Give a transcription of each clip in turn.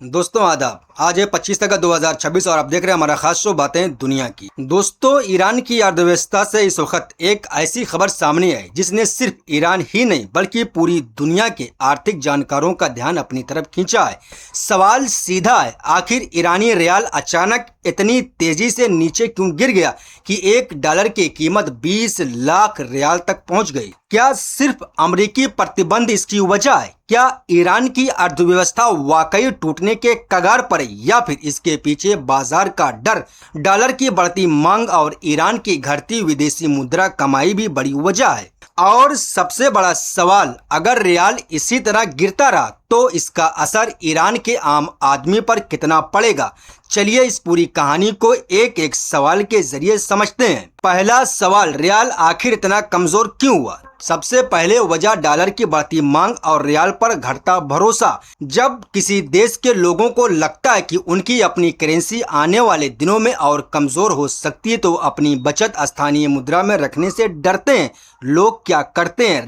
दोस्तों आदाब। आज है 25 अगस्त 2026 और आप देख रहे हैं हमारा खास शो बातें दुनिया की। दोस्तों, ईरान की अर्थव्यवस्था से इस वक्त एक ऐसी खबर सामने आई जिसने सिर्फ ईरान ही नहीं बल्कि पूरी दुनिया के आर्थिक जानकारों का ध्यान अपनी तरफ खींचा है। सवाल सीधा है, आखिर ईरानी रियाल अचानक इतनी तेजी से नीचे क्यों गिर गया कि $1 की कीमत 20 लाख रियाल तक पहुंच गई? क्या सिर्फ अमेरिकी प्रतिबंध इसकी वजह है? क्या ईरान की अर्थव्यवस्था वाकई टूटने के कगार पर है या फिर इसके पीछे बाजार का डर, डॉलर की बढ़ती मांग और ईरान की घटती विदेशी मुद्रा कमाई भी बड़ी वजह है? और सबसे बड़ा सवाल, अगर रियाल इसी तरह गिरता रहा तो इसका असर ईरान के आम आदमी पर कितना पड़ेगा? चलिए इस पूरी कहानी को एक एक सवाल के जरिए समझते हैं। पहला सवाल, रियाल आखिर इतना कमजोर क्यों हुआ? सबसे पहले वजह डॉलर की बढ़ती मांग और रियाल पर घटता भरोसा। जब किसी देश के लोगों को लगता है कि उनकी अपनी करेंसी आने वाले दिनों में और कमजोर हो सकती है तो अपनी बचत स्थानीय मुद्रा में रखने से डरते हैं। लोग क्या करते हैं?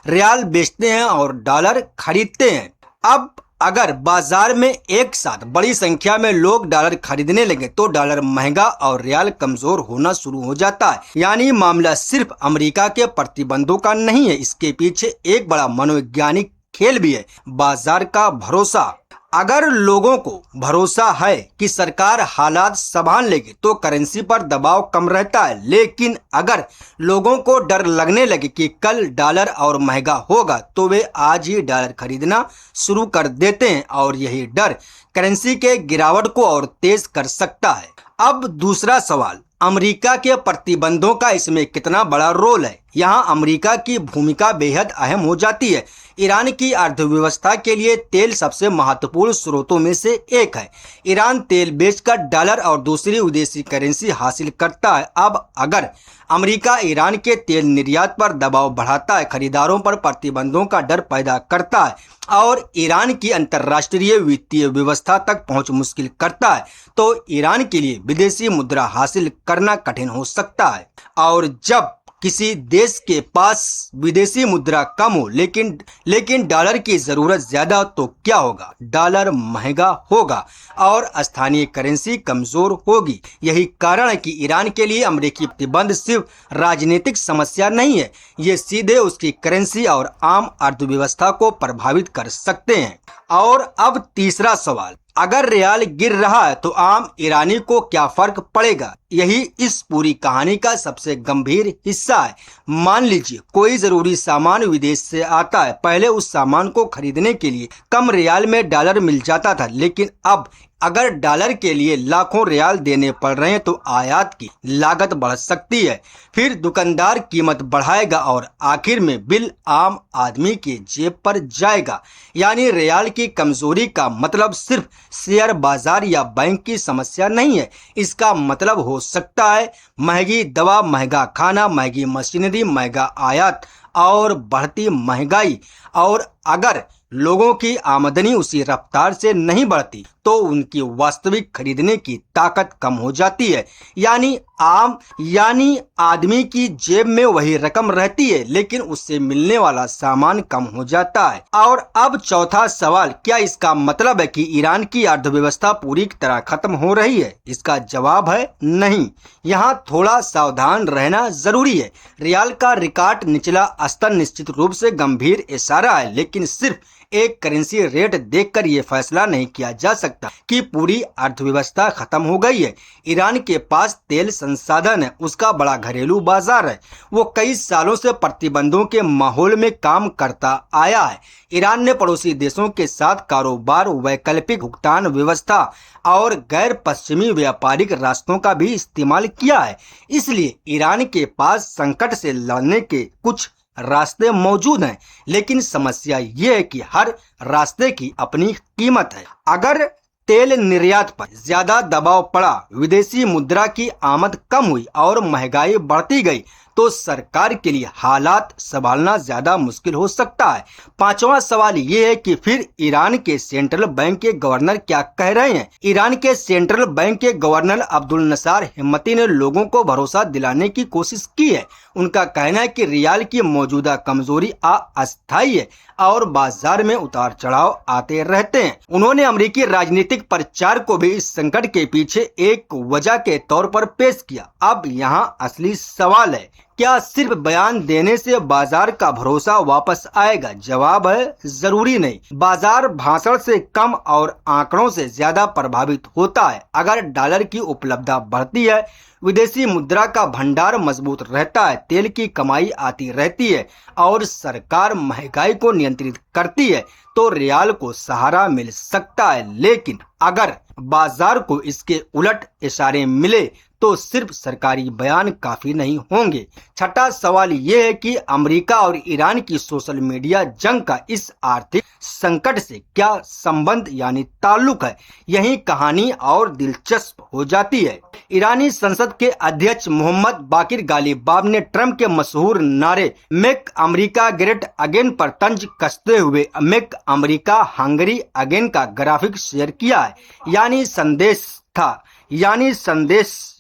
रियाल बेचते हैं और डॉलर खरीदते हैं। अब अगर बाजार में एक साथ बड़ी संख्या में लोग डॉलर खरीदने लगे तो डॉलर महंगा और रियाल कमजोर होना शुरू हो जाता है। यानी मामला सिर्फ अमेरिका के प्रतिबंधों का नहीं है, इसके पीछे एक बड़ा मनोवैज्ञानिक खेल भी है, बाजार का भरोसा। अगर लोगों को भरोसा है कि सरकार हालात संभाल लेगी तो करेंसी पर दबाव कम रहता है, लेकिन अगर लोगों को डर लगने लगे कि कल डॉलर और महंगा होगा तो वे आज ही डॉलर खरीदना शुरू कर देते हैं और यही डर करेंसी के गिरावट को और तेज कर सकता है। अब दूसरा सवाल, अमेरिका के प्रतिबंधों का इसमें कितना बड़ा रोल है? यहाँ अमेरिका की भूमिका बेहद अहम हो जाती है। ईरान की अर्थव्यवस्था के लिए तेल सबसे महत्वपूर्ण स्रोतों में से एक है। ईरान तेल बेचकर डॉलर और दूसरी विदेशी करेंसी हासिल करता है। अब अगर अमेरिका ईरान के तेल निर्यात पर दबाव बढ़ाता है, खरीदारों पर प्रतिबंधों का डर पैदा करता है और ईरान की अंतर्राष्ट्रीय वित्तीय व्यवस्था तक पहुंच मुश्किल करता है तो ईरान के लिए विदेशी मुद्रा हासिल करना कठिन हो सकता है। और जब किसी देश के पास विदेशी मुद्रा कम हो लेकिन डॉलर की जरूरत ज्यादा हो तो क्या होगा? डॉलर महंगा होगा और स्थानीय करेंसी कमजोर होगी। यही कारण है कि ईरान के लिए अमेरिकी प्रतिबंध सिर्फ राजनीतिक समस्या नहीं है, ये सीधे उसकी करेंसी और आम अर्थव्यवस्था को प्रभावित कर सकते हैं। और अब तीसरा सवाल, अगर रियाल गिर रहा है तो आम ईरानी को क्या फर्क पड़ेगा? यही इस पूरी कहानी का सबसे गंभीर हिस्सा है। मान लीजिए कोई जरूरी सामान विदेश से आता है। पहले उस सामान को खरीदने के लिए कम रियाल में डॉलर मिल जाता था, लेकिन अब अगर डॉलर के लिए लाखों रियाल देने पड़ रहे हैं तो आयात की लागत बढ़ सकती है। फिर दुकानदार कीमत बढ़ाएगा और आखिर में बिल आम आदमी के जेब पर जाएगा। यानी रियाल की कमजोरी का मतलब सिर्फ शेयर बाजार या बैंक की समस्या नहीं है। इसका मतलब हो सकता है महंगी दवा, महंगा खाना, महंगी मशीनरी, महंगा आयात और बढ़ती महंगाई। और अगर लोगों की आमदनी उसी रफ्तार से नहीं बढ़ती तो उनकी वास्तविक खरीदने की ताकत कम हो जाती है। यानी आदमी की जेब में वही रकम रहती है लेकिन उससे मिलने वाला सामान कम हो जाता है। और अब चौथा सवाल, क्या इसका मतलब है कि ईरान की अर्थव्यवस्था पूरी तरह खत्म हो रही है? इसका जवाब है नहीं। यहाँ थोड़ा सावधान रहना जरूरी है। रियाल का रिकॉर्ड निचला स्तर निश्चित रूप से गंभीर इशारा है, लेकिन सिर्फ एक करेंसी रेट देखकर यह फैसला नहीं किया जा सकता कि पूरी अर्थव्यवस्था खत्म हो गई है। ईरान के पास तेल संसाधन है, उसका बड़ा घरेलू बाजार है, वो कई सालों से प्रतिबंधों के माहौल में काम करता आया है। ईरान ने पड़ोसी देशों के साथ कारोबार, वैकल्पिक भुगतान व्यवस्था और गैर पश्चिमी व्यापारिक रास्तों का भी इस्तेमाल किया है। इसलिए ईरान के पास संकट से लड़ने के कुछ रास्ते मौजूद हैं, लेकिन समस्या ये है कि हर रास्ते की अपनी कीमत है। अगर तेल निर्यात पर ज्यादा दबाव पड़ा, विदेशी मुद्रा की आमद कम हुई और महंगाई बढ़ती गई तो सरकार के लिए हालात संभालना ज्यादा मुश्किल हो सकता है। पांचवा सवाल ये है कि फिर ईरान के सेंट्रल बैंक के गवर्नर क्या कह रहे हैं। ईरान के सेंट्रल बैंक के गवर्नर अब्दुल नसार हिम्मती ने लोगों को भरोसा दिलाने की कोशिश की है। उनका कहना है कि रियाल की मौजूदा कमजोरी अस्थायी है और बाजार में उतार चढ़ाव आते रहते हैं। उन्होंने अमेरिकी राजनीतिक प्रचार को भी इस संकट के पीछे एक वजह के तौर पर पेश किया। अब यहाँ असली सवाल है, क्या सिर्फ बयान देने से बाजार का भरोसा वापस आएगा? जवाब है जरूरी नहीं। बाजार भाषण से कम और आंकड़ों से ज्यादा प्रभावित होता है। अगर डॉलर की उपलब्धता बढ़ती है, विदेशी मुद्रा का भंडार मजबूत रहता है, तेल की कमाई आती रहती है और सरकार महंगाई को नियंत्रित करती है तो रियाल को सहारा मिल सकता है। लेकिन अगर बाजार को इसके उलट इशारे मिले तो सिर्फ सरकारी बयान काफी नहीं होंगे। छठा सवाल ये है कि अमेरिका और ईरान की सोशल मीडिया जंग का इस आर्थिक संकट से क्या संबंध यानी ताल्लुक है। यही कहानी और दिलचस्प हो जाती है। ईरानी संसद के अध्यक्ष मोहम्मद बाकिर गालिबाफ ने ट्रंप के मशहूर नारे मेक अमेरिका ग्रेट अगेन पर तंज कसते हुए मेक अमेरिका हंगरी अगेन का ग्राफिक शेयर किया है।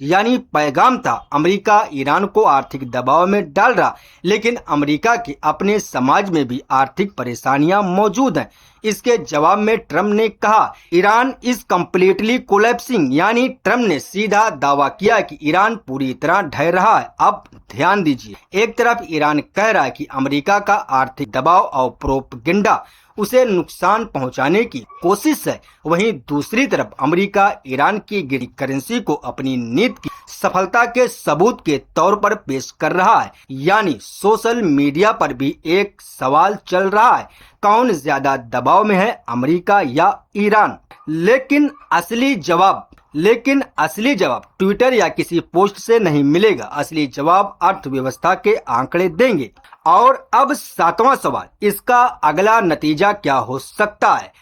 यानी पैगाम था, अमेरिका ईरान को आर्थिक दबाव में डाल रहा, लेकिन अमेरिका के अपने समाज में भी आर्थिक परेशानियां मौजूद हैं। इसके जवाब में ट्रंप ने कहा ईरान इज कम्प्लीटली कोलैप्सिंग, यानी ट्रंप ने सीधा दावा किया कि ईरान पूरी तरह ढह रहा है। अब ध्यान दीजिए, एक तरफ ईरान कह रहा है कि अमेरिका का आर्थिक दबाव और प्रोपेगेंडा उसे नुकसान पहुंचाने की कोशिश है, वहीं दूसरी तरफ अमेरिका ईरान की गिरी करेंसी को अपनी नीति की सफलता के सबूत के तौर पर पेश कर रहा है। यानी सोशल मीडिया पर भी एक सवाल चल रहा है, कौन ज्यादा दबाव में है, अमेरिका या ईरान? लेकिन असली जवाब ट्विटर या किसी पोस्ट से नहीं मिलेगा। असली जवाब अर्थव्यवस्था के आंकड़े देंगे। और अब सातवां सवाल, इसका अगला नतीजा क्या हो सकता है?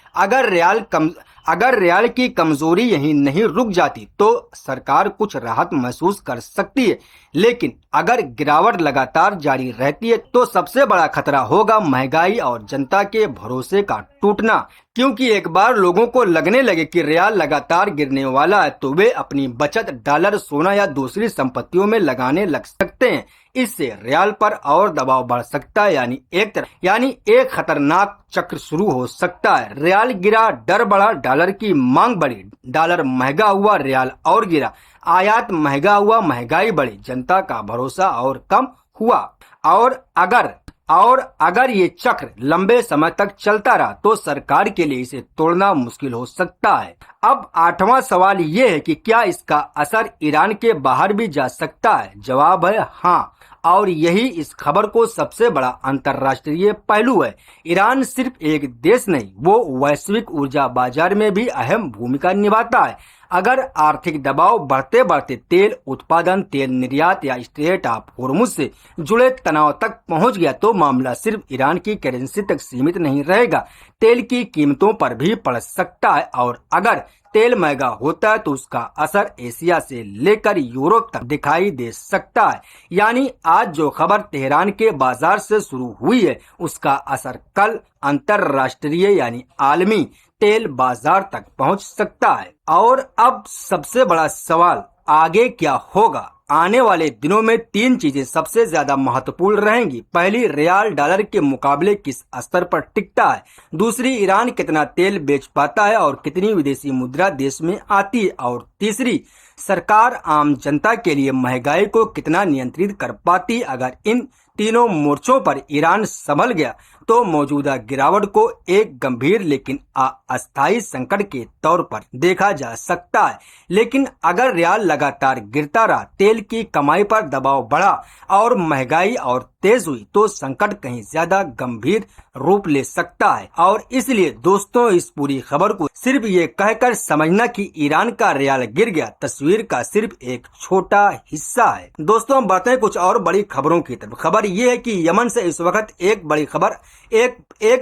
अगर रियाल की कमजोरी यहीं नहीं रुक जाती तो सरकार कुछ राहत महसूस कर सकती है, लेकिन अगर गिरावट लगातार जारी रहती है तो सबसे बड़ा खतरा होगा महंगाई और जनता के भरोसे का टूटना। क्योंकि एक बार लोगों को लगने लगे कि रियाल लगातार गिरने वाला है तो वे अपनी बचत डॉलर, सोना या दूसरी संपत्तियों में लगाने लग सकते हैं। इससे रियाल पर और दबाव बढ़ सकता है, यानी एक खतरनाक चक्र शुरू हो सकता है। रियाल गिरा, डर बढ़ा, डॉलर की मांग बढ़ी, डॉलर महंगा हुआ, रियाल और गिरा, आयात महंगा हुआ, महंगाई बढ़ी, जनता का भरोसा और कम हुआ। और अगर ये चक्र लंबे समय तक चलता रहा तो सरकार के लिए इसे तोड़ना मुश्किल हो सकता है। अब आठवां सवाल ये है कि क्या इसका असर ईरान के बाहर भी जा सकता है? जवाब है हाँ, और यही इस खबर को सबसे बड़ा अंतर्राष्ट्रीय पहलू है। ईरान सिर्फ एक देश नहीं, वो वैश्विक ऊर्जा बाजार में भी अहम भूमिका निभाता है। अगर आर्थिक दबाव बढ़ते बढ़ते तेल उत्पादन, तेल निर्यात या स्ट्रेट ऑफ हॉर्मुज से जुड़े तनाव तक पहुंच गया तो मामला सिर्फ ईरान की करेंसी तक सीमित नहीं रहेगा, तेल की कीमतों पर भी पड़ सकता है। और अगर तेल महंगा होता है तो उसका असर एशिया से लेकर यूरोप तक दिखाई दे सकता है। यानी आज जो खबर तेहरान के बाजार से शुरू हुई है उसका असर कल अंतरराष्ट्रीय यानी आलमी तेल बाजार तक पहुंच सकता है। और अब सबसे बड़ा सवाल, आगे क्या होगा? आने वाले दिनों में तीन चीजें सबसे ज्यादा महत्वपूर्ण रहेंगी। पहली, रियाल डॉलर के मुकाबले किस स्तर पर टिकता है। दूसरी, ईरान कितना तेल बेच पाता है और कितनी विदेशी मुद्रा देश में आती है। और तीसरी, सरकार आम जनता के लिए महंगाई को कितना नियंत्रित कर पाती। अगर इन तीनों मोर्चों पर ईरान संभल गया तो मौजूदा गिरावट को एक गंभीर लेकिन अस्थायी संकट के तौर पर देखा जा सकता है। लेकिन अगर रियाल लगातार गिरता रहा, तेल की कमाई पर दबाव बढ़ा और महंगाई और तेज हुई तो संकट कहीं ज्यादा गंभीर रूप ले सकता है। और इसलिए दोस्तों, इस पूरी खबर को सिर्फ ये कहकर समझना कि ईरान का रियाल गिर गया तस्वीर का सिर्फ एक छोटा हिस्सा है। दोस्तों, हम बढ़ते हैं कुछ और बड़ी खबरों की तरफ। खबर ये है कि यमन से इस वक्त एक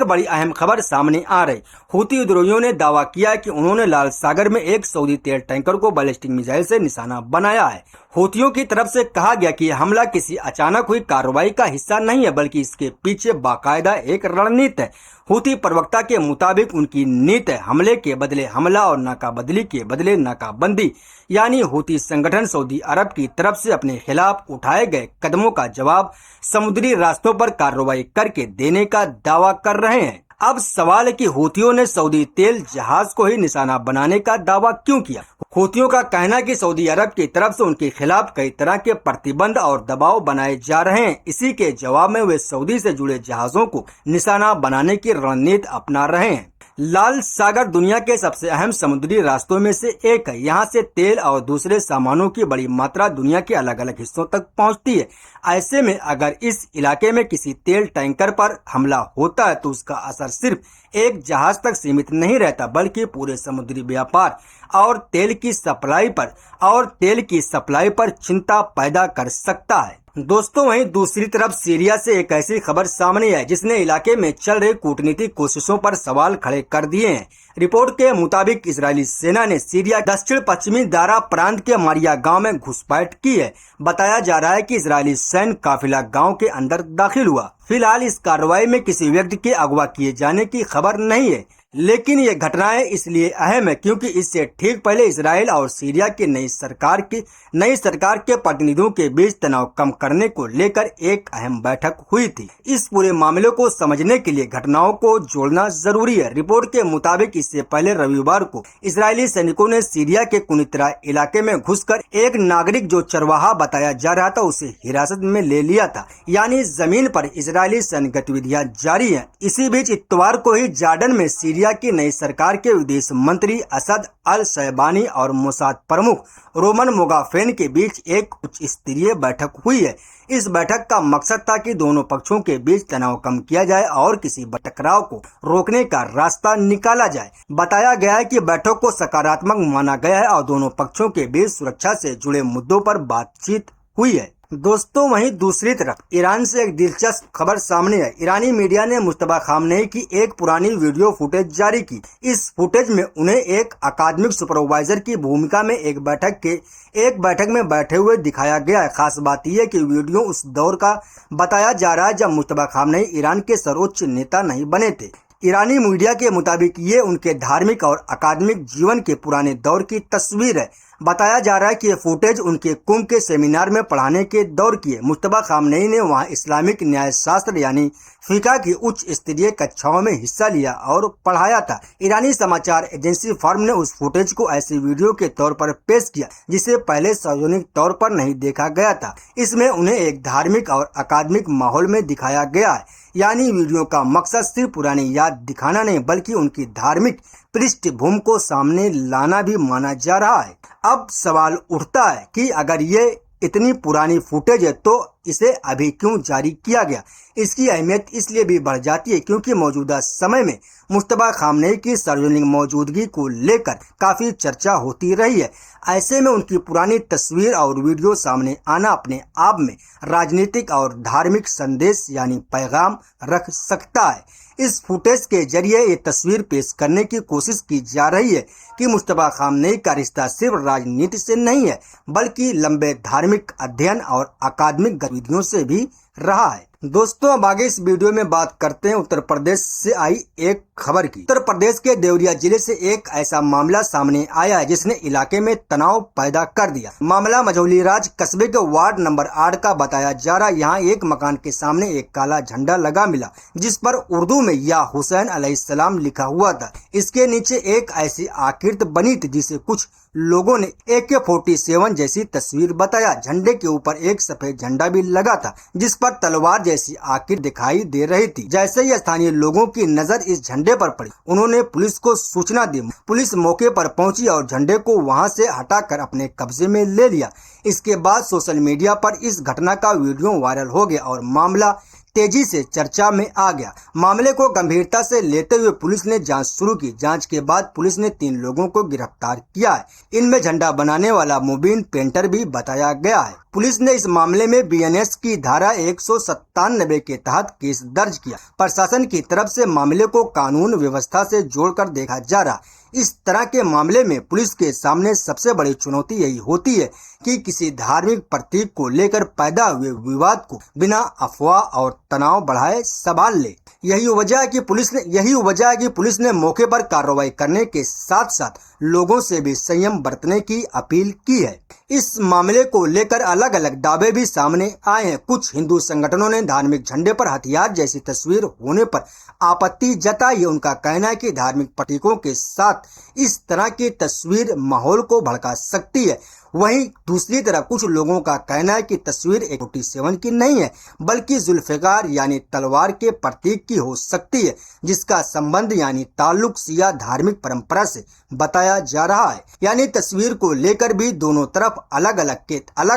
बड़ी अहम खबर सामने आ रही। हूती विद्रोहियों ने दावा किया कि उन्होंने लाल सागर में एक सऊदी तेल टैंकर को बैलिस्टिक मिसाइल से निशाना बनाया है। हूथियों की तरफ से कहा गया कि हमला किसी अचानक हुई कार्रवाई का हिस्सा नहीं है, बल्कि इसके पीछे बाकायदा एक रणनीति है। हूथी प्रवक्ता के मुताबिक उनकी नीति है हमले के बदले हमला और नाकाबंदी के बदले नाकाबंदी, यानी हूथी संगठन सऊदी अरब की तरफ से अपने खिलाफ उठाए गए कदमों का जवाब समुद्री रास्तों पर कार्रवाई करके देने का दावा कर रहे हैं। अब सवाल है कि हूथियों ने सऊदी तेल जहाज को ही निशाना बनाने का दावा क्यों किया। हूथियों का कहना है कि सऊदी अरब की तरफ से उनके खिलाफ कई तरह के प्रतिबंध और दबाव बनाए जा रहे हैं। इसी के जवाब में वे सऊदी से जुड़े जहाजों को निशाना बनाने की रणनीति अपना रहे हैं। लाल सागर दुनिया के सबसे अहम समुद्री रास्तों में से एक है। यहाँ से तेल और दूसरे सामानों की बड़ी मात्रा दुनिया के अलग अलग हिस्सों तक पहुँचती है। ऐसे में अगर इस इलाके में किसी तेल टैंकर पर हमला होता है तो उसका असर सिर्फ एक जहाज तक सीमित नहीं रहता, बल्कि पूरे समुद्री व्यापार और तेल की सप्लाई पर चिंता पैदा कर सकता है। दोस्तों, वहीं दूसरी तरफ सीरिया से एक ऐसी खबर सामने आई जिसने इलाके में चल रही कूटनीतिक कोशिशों पर सवाल खड़े कर दिए हैं। रिपोर्ट के मुताबिक इजरायली सेना ने सीरिया दक्षिण पश्चिमी दारा प्रांत के मारिया गांव में घुसपैठ की है। बताया जा रहा है कि इजरायली सैन्य काफिला गांव के अंदर दाखिल हुआ। फिलहाल इस कार्रवाई में किसी व्यक्ति के अगवा किए जाने की खबर नहीं है, लेकिन ये घटनाएं इसलिए अहम है क्योंकि इससे ठीक पहले इजराइल और सीरिया की नई सरकार के प्रतिनिधियों के बीच तनाव कम करने को लेकर एक अहम बैठक हुई थी। इस पूरे मामले को समझने के लिए घटनाओं को जोड़ना जरूरी है। रिपोर्ट के मुताबिक इससे पहले रविवार को इजरायली सैनिकों ने सीरिया के कुनितरा इलाके में घुसकर एक नागरिक जो चरवाहा बताया जा रहा था उसे हिरासत में ले लिया था, यानी जमीन पर इजरायली सैन्य गतिविधियां जारी है। इसी बीच इतवार को ही जॉर्डन में सीरिया की नई सरकार के विदेश मंत्री असद अल शैबानी और मोसाद प्रमुख रोमन मोगाफेन के बीच एक उच्च स्तरीय बैठक हुई है। इस बैठक का मकसद था कि दोनों पक्षों के बीच तनाव कम किया जाए और किसी टकराव को रोकने का रास्ता निकाला जाए। बताया गया है कि बैठक को सकारात्मक माना गया है और दोनों पक्षों के बीच सुरक्षा से जुड़े मुद्दों पर बातचीत हुई है। दोस्तों, वहीं दूसरी तरफ ईरान से एक दिलचस्प खबर सामने है। ईरानी मीडिया ने मुश्तबा खामनेई की एक पुरानी वीडियो फुटेज जारी की। इस फुटेज में उन्हें एक अकादमिक सुपरवाइजर की भूमिका में एक बैठक में बैठे हुए दिखाया गया है। खास बात यह है कि वीडियो उस दौर का बताया जा रहा है जब मुश्तबा खामनेई ईरान के सर्वोच्च नेता नहीं बने थे। ईरानी मीडिया के मुताबिक ये उनके धार्मिक और अकादमिक जीवन के पुराने दौर की तस्वीर है। बताया जा रहा है कि ये फुटेज उनके कुंभ के सेमिनार में पढ़ाने के दौर की है। मुश्तबा खामनेई ने वहां इस्लामिक न्याय शास्त्र यानी फिका की उच्च स्तरीय कक्षाओं में हिस्सा लिया और पढ़ाया था। ईरानी समाचार एजेंसी फर्म ने उस फुटेज को ऐसी वीडियो के तौर पर पेश किया जिसे पहले सार्वजनिक तौर पर नहीं देखा गया था। इसमें उन्हें एक धार्मिक और अकादमिक माहौल में दिखाया गया है, यानी वीडियो का मकसद सिर्फ पुरानी याद दिखाना नहीं बल्कि उनकी धार्मिक पृष्ठभूमि को सामने लाना भी माना जा रहा है। अब सवाल उठता है कि अगर ये इतनी पुरानी फुटेज है तो इसे अभी क्यों जारी किया गया। इसकी अहमियत इसलिए भी बढ़ जाती है क्योंकि मौजूदा समय में मुश्तबा खामनेई की सार्वजनिक मौजूदगी को लेकर काफी चर्चा होती रही है। ऐसे में उनकी पुरानी तस्वीर और वीडियो सामने आना अपने आप में राजनीतिक और धार्मिक संदेश यानी पैगाम रख सकता है। इस फुटेज के जरिए ये तस्वीर पेश करने की कोशिश की जा रही है कि मुश्तबा खामनेई का रिश्ता सिर्फ राजनीति से नहीं है बल्कि लंबे धार्मिक अध्ययन और अकादमिक गतिविधियों से भी रहा है। दोस्तों, अब आगे इस वीडियो में बात करते हैं उत्तर प्रदेश से आई एक खबर की। उत्तर प्रदेश के देवरिया जिले से एक ऐसा मामला सामने आया है जिसने इलाके में तनाव पैदा कर दिया। मामला मझौली राज कस्बे के वार्ड नंबर 8 का बताया जा रहा है। यहाँ एक मकान के सामने एक काला झंडा लगा मिला जिस पर उर्दू में या हुसैन अलैहिस्सलाम लिखा हुआ था। इसके नीचे एक ऐसी आकृति बनी थी जिसे कुछ लोगों ने AK-47 जैसी तस्वीर बताया। झंडे के ऊपर एक सफेद झंडा भी लगा था जिस पर तलवार जैसी आकृति दिखाई दे रही थी। जैसे ही स्थानीय लोगों की नजर इस झंडे पर पड़ी, उन्होंने पुलिस को सूचना दी। पुलिस मौके पर पहुंची और झंडे को वहां से हटाकर अपने कब्जे में ले लिया। इसके बाद सोशल मीडिया पर इस घटना का वीडियो वायरल हो गया और मामला तेजी से चर्चा में आ गया। मामले को गंभीरता से लेते हुए पुलिस ने जांच शुरू की। जांच के बाद पुलिस ने 3 लोगों को गिरफ्तार किया है। इनमें झंडा बनाने वाला मुबीन पेंटर भी बताया गया है। पुलिस ने इस मामले में बीएनएस की धारा 197 के तहत केस दर्ज किया। प्रशासन की तरफ से मामले को कानून व्यवस्था से जोड़कर देखा जा रहा। इस तरह के मामले में पुलिस के सामने सबसे बड़ी चुनौती यही होती है कि किसी धार्मिक प्रतीक को लेकर पैदा हुए विवाद को बिना अफवाह और तनाव बढ़ाए संभाल ले। यही वजह है कि पुलिस ने मौके पर कार्रवाई करने के साथ साथ लोगों से भी संयम बरतने की अपील की है। इस मामले को लेकर अलग अलग दावे भी सामने आए हैं। कुछ हिंदू संगठनों ने धार्मिक झंडे पर हथियार जैसी तस्वीर होने पर आपत्ति जताई है। उनका कहना है कि धार्मिक प्रतीकों के साथ इस तरह की तस्वीर माहौल को भड़का सकती है। वहीं दूसरी तरफ कुछ लोगों का कहना है कि तस्वीर एक 47 की नहीं है बल्कि जुल्फिकार यानी तलवार के प्रतीक की हो सकती है, जिसका संबंध यानी ताल्लुक सिया धार्मिक परंपरा से बताया जा रहा है। यानी तस्वीर को लेकर भी दोनों तरफ अलग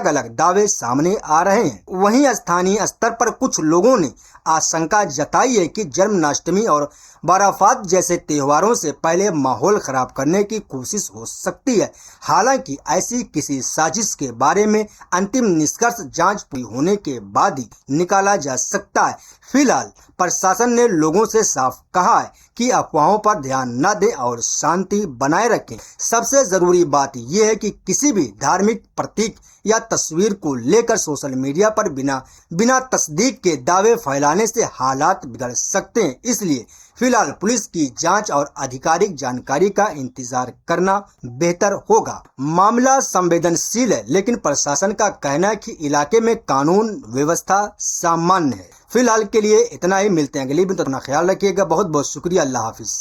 अलग दावे सामने आ रहे हैं। वहीं स्थानीय स्तर पर कुछ लोगों ने आशंका जताई है कि जन्माष्टमी और बाराफात जैसे त्योहारों से पहले माहौल खराब करने की कोशिश हो सकती है। हालांकि ऐसी किसी साजिश के बारे में अंतिम निष्कर्ष जांच पूरी होने के बाद ही निकाला जा सकता है। फिलहाल प्रशासन ने लोगों से साफ कहा है कि अफवाहों पर ध्यान न दें और शांति बनाए रखें। सबसे जरूरी बात यह है कि किसी भी धार्मिक प्रतीक या तस्वीर को लेकर सोशल मीडिया पर बिना तस्दीक के दावे फैलाने से हालात बिगड़ सकते हैं। इसलिए फिलहाल पुलिस की जांच और आधिकारिक जानकारी का इंतजार करना बेहतर होगा। मामला संवेदनशील है, लेकिन प्रशासन का कहना है कि इलाके में कानून व्यवस्था सामान्य है। फिलहाल के लिए इतना ही। मिलते हैं अगली वीडियो में। तो अपना ख्याल रखिएगा। बहुत बहुत शुक्रिया। अल्लाह हाफिज।